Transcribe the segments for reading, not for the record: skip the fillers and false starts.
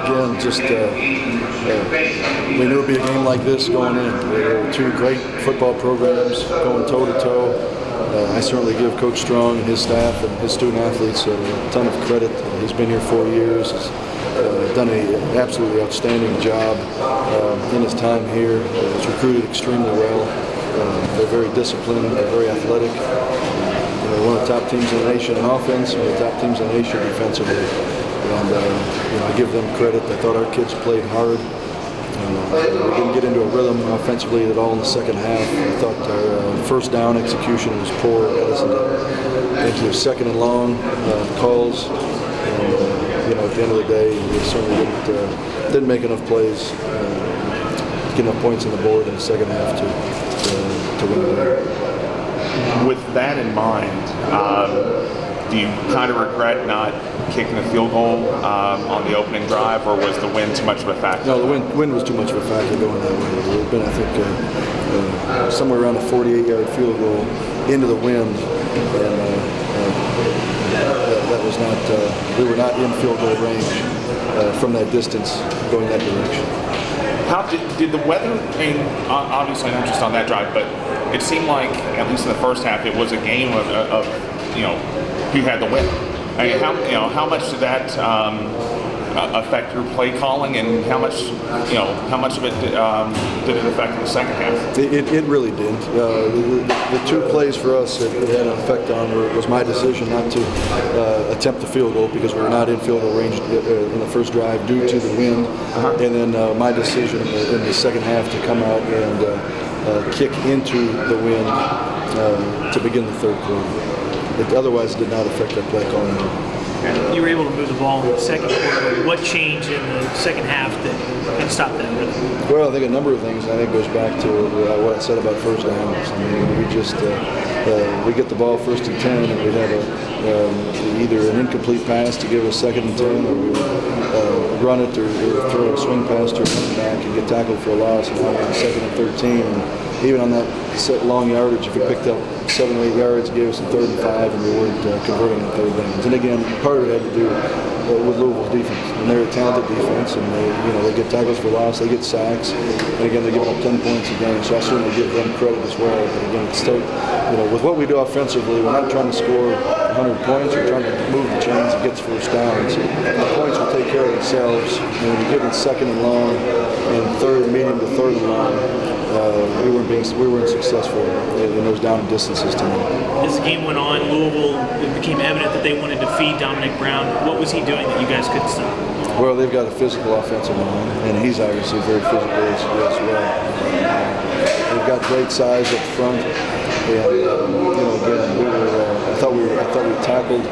Again, just we knew it'd be a game like this going in. There were two great football programs going toe-to-toe. I certainly give Coach Strong and his staff and his student athletes a ton of credit. He's been here 4 years. He's done an absolutely outstanding job in his time here. He's recruited extremely well. They're very disciplined. They're very athletic. One of the top teams in the nation in offense, one of the top teams in the nation defensively. And I give them credit. I thought our kids played hard. We didn't get into a rhythm offensively at all in the second half. I thought our first down execution was poor. It got us into second and long calls. And at the end of the day, we certainly didn't make enough plays, get enough points on the board in the second half to win the game. With that in mind, do you kind of regret not kicking the field goal on the opening drive, or was the wind too much of a factor? No, the wind was too much of a factor going that way. It would have been, I think, somewhere around a 48-yard field goal into the wind, and that was not. We were not in field goal range from that distance going that direction. How did the weather? I mean, obviously not just on that drive, but it seemed like, at least in the first half, it was a game of who had the win. I mean, how much did that affect your play calling, and how much of it did it affect in the second half? It really didn't. The two plays for us that it had an effect on was my decision not to attempt the field goal because we were not in field goal range in the first drive due to the wind, and then my decision in the second half to come out and kick into the wind to begin the third quarter. It otherwise did not affect our play calling. You were able to move the ball in the second quarter. What changed in the second half that kind of stopped that rhythm? Well, I think a number of things. I think it goes back to what I said about first downs. I mean, we just we get the ball first and 10, and we'd have either an incomplete pass to give us second and 10, or we would run it or throw a swing pass to a running back and get tackled for a loss, and now we're on second and 13. And even on that long yardage, if we picked up 7 or 8 yards, it gave us a third and 5, and we weren't converting on third downs. And again, part of it had to do with Louisville's defense. And they're a talented defense, and they get tackles for loss, they get sacks, and again, they're giving up 10 points a game. So I certainly give them credit as well. But again, it's still, with what we do offensively, we're not trying to score 100 points. We're trying to move the chains and get first downs. The points will take care of themselves. When you get in second and long, and third, medium to third and long, we weren't successful in those down distances tonight. As the game went on, Louisville, it became evident that they wanted to feed Dominic Brown. What was he doing that you guys couldn't stop? Well, they've got a physical offensive line, and he's obviously very physical as well. They've got great size up front, and again, I thought we tackled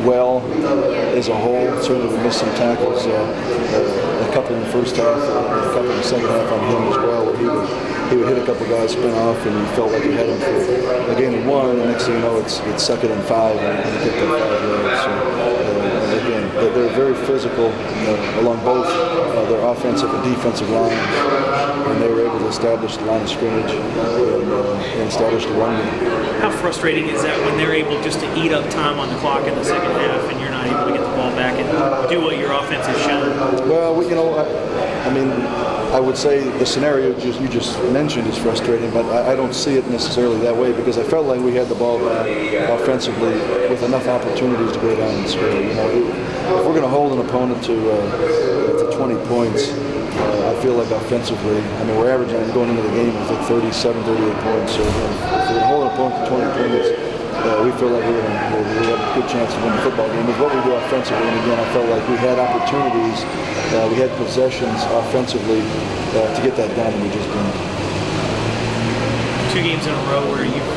well as a whole. Certainly we missed some tackles, a couple in the first half, a couple in the second half on him as well, where he would hit a couple guys, spin off, and he felt like he had him for a gain of 1, and next thing you know, it's second and 5, and he picked up 5 yards. So again, they're very physical along both their offensive and defensive lines, and they were able to establish the line of scrimmage and establish the run game. How frustrating is that when they're able just to eat up time on the clock in the second half, and you're not able to get the ball back and do what your offense has shown? Well, I mean, I would say the scenario you just mentioned is frustrating, but I don't see it necessarily that way, because I felt like we had the ball back offensively with enough opportunities to go down and score. If we're going to hold an opponent to 20 points, I feel like offensively, I mean, we're averaging going into the game, I think 37, 38 points. So if we're going to hold an opponent to 20 points, we feel like we have a good chance to win the football game. With what we do offensively, and again, I felt like we had opportunities, we had possessions offensively to get that done, and we just didn't. 2 games in a row where you've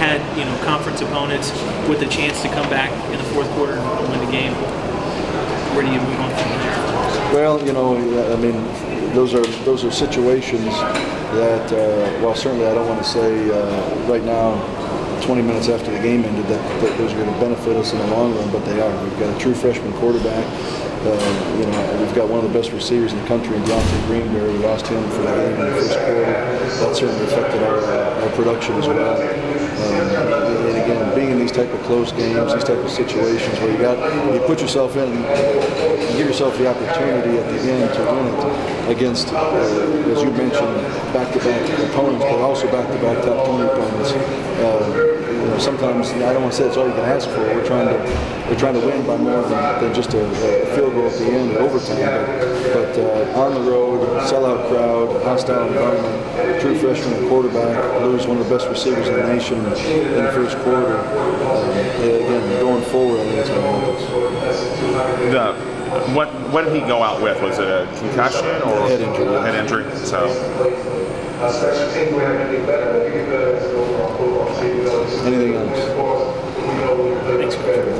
had conference opponents with a chance to come back in the fourth quarter and win the game. Where do you move on from there? Well, I mean, those are situations that, well, certainly I don't want to say right now, 20 minutes after the game ended, that those are going to benefit us in the long run, but they are. We've got a true freshman quarterback. We've got one of the best receivers in the country, Deontay Greenberry. We lost him for the game in the first quarter. That certainly affected our production as well. And again, being in these type of close games, these type of situations where you put yourself in and give yourself the opportunity at the end to win it against, as you mentioned, back-to-back opponents, but also back-to-back top 20 opponents. Sometimes I don't want to say it's all you can ask for. We're trying to win by more than just a field goal at the end or overtime. But on the road, sellout crowd, hostile environment, true freshman quarterback, lose one of the best receivers in the nation in the first quarter. Again, going forward, I think it's going to help us. What did he go out with? Was it a concussion or head injury? Yeah. Head injury. So. Anything else? Thanks, Coach.